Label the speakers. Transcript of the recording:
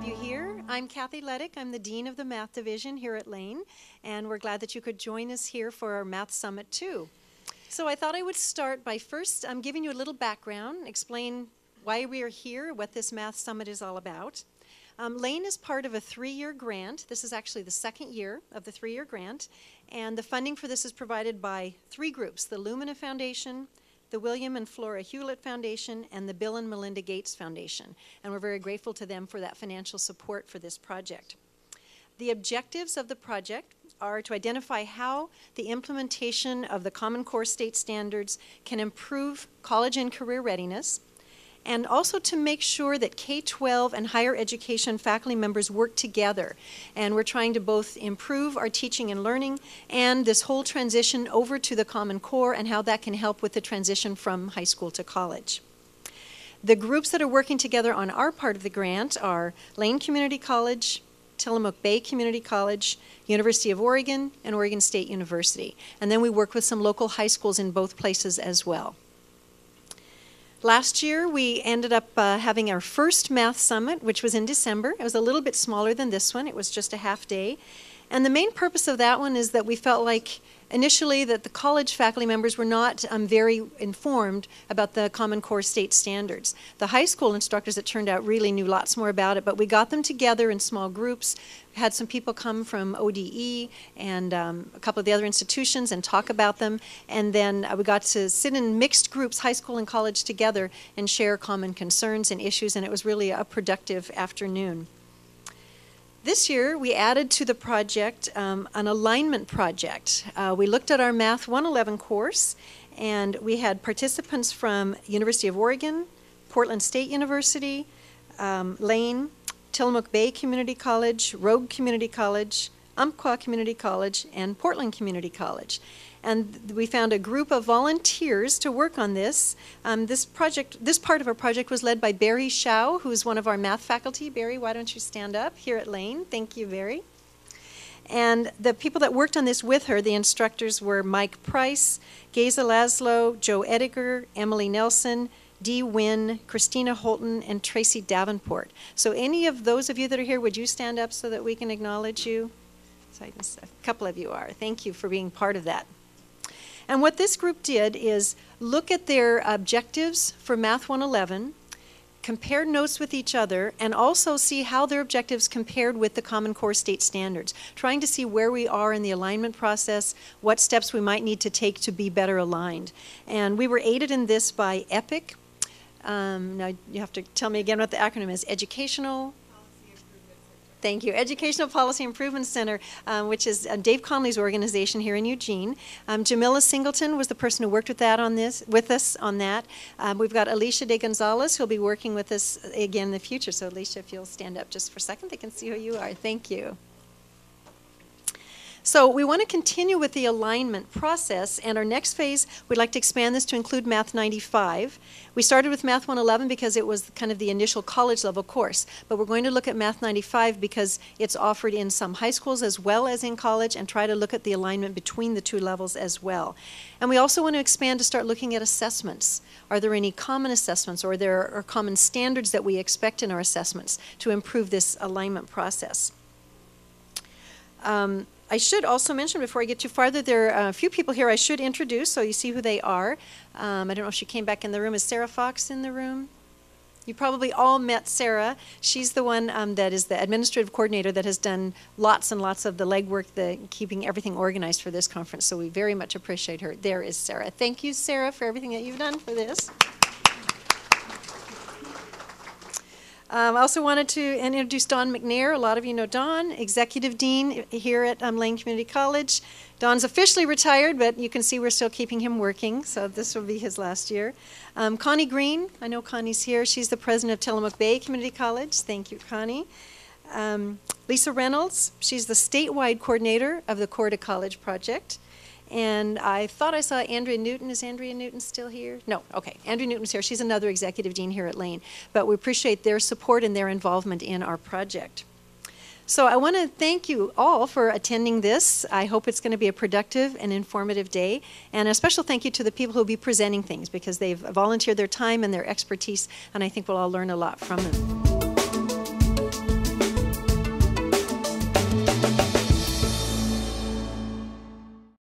Speaker 1: have you here. I'm Kathie Hledik. I'm the Dean of the Math Division here at Lane, and we're glad that you could join us here for our Math Summit too. So I thought I would start by first giving you a little background, explain why we are here, what this Math Summit is all about. Lane is part of a 3-year grant. This is actually the second year of the 3-year grant, and the funding for this is provided by 3 groups: the Lumina Foundation, the William and Flora Hewlett Foundation, and the Bill and Melinda Gates Foundation. And we're very grateful to them for that financial support for this project. The objectives of the project are to identify how the implementation of the Common Core state standards can improve college and career readiness, and also to make sure that K-12 and higher education faculty members work together. And we're trying to both improve our teaching and learning and this whole transition over to the Common Core and how that can help with the transition from high school to college. The groups that are working together on our part of the grant are Lane Community College, Tillamook Bay Community College, University of Oregon, and Oregon State University. And then we work with some local high schools in both places as well. Last year, we ended up having our first Math Summit, which was in December. It was a little bit smaller than this one. It was just a half day. And the main purpose of that one is that we felt like initially that the college faculty members were not very informed about the Common Core state standards. The high school instructors, it turned out, really knew lots more about it, but we got them together in small groups, had some people come from ODE and a couple of the other institutions and talk about them, and then we got to sit in mixed groups, high school and college together, and share common concerns and issues, and it was really a productive afternoon. This year, we added to the project an alignment project. We looked at our Math 111 course, and we had participants from University of Oregon, Portland State University, Lane, Tillamook Bay Community College, Rogue Community College, Umpqua Community College, and Portland Community College. And we found a group of volunteers to work on this. This part of our project was led by Barry Shao, who's one of our math faculty. Barry, why don't you stand up here at Lane? Thank you, Barry. And the people that worked on this with her, the instructors, were Mike Price, Geza Laszlo, Joe Ediger, Emily Nelson, Dee Wynn, Christina Holton, and Tracy Davenport. So any of those of you that are here, would you stand up so that we can acknowledge you? So a couple of you are. Thank you for being part of that. And what this group did is look at their objectives for Math 111, compare notes with each other, and also see how their objectives compared with the Common Core state standards, trying to see where we are in the alignment process, what steps we might need to take to be better aligned. And we were aided in this by EPIC. Now you have to tell me again what the acronym is. Thank you. Educational Policy Improvement Center, which is Dave Conley's organization here in Eugene. Jamila Singleton was the person who worked with us on that. We've got Alicia De Gonzalez, who'll be working with us again in the future. So Alicia, if you'll stand up just for a second, they can see who you are. Thank you. So we want to continue with the alignment process, and our next phase, we'd like to expand this to include Math 95. We started with Math 111 because it was kind of the initial college level course, but we're going to look at Math 95 because it's offered in some high schools as well as in college, and try to look at the alignment between the two levels as well. And we also want to expand to start looking at assessments. Are there any common assessments, or there are common standards that we expect in our assessments to improve this alignment process? I should also mention, before I get too farther, there are a few people here I should introduce so you see who they are. I don't know if she came back in the room. Is Sarah Fox in the room? You probably all met Sarah. She's the one that is the administrative coordinator that has done lots and lots of the legwork, keeping everything organized for this conference, so we very much appreciate her. There is Sarah. Thank you, Sarah, for everything that you've done for this. I also wanted to introduce Don McNair. A lot of you know Don, Executive Dean here at Lane Community College. Don's officially retired, but you can see we're still keeping him working, so this will be his last year. Connie Green, I know Connie's here. She's the president of Tillamook Bay Community College. Thank you, Connie. Lisa Reynolds, she's the statewide coordinator of the Core to College project. And I thought I saw Andrea Newton. Is Andrea Newton still here? No, okay. Andrea Newton's here. She's another executive dean here at Lane. But we appreciate their support and their involvement in our project. So I want to thank you all for attending this. I hope it's going to be a productive and informative day. And a special thank you to the people who will be presenting things, because they've volunteered their time and their expertise, and I think we'll all learn a lot from them.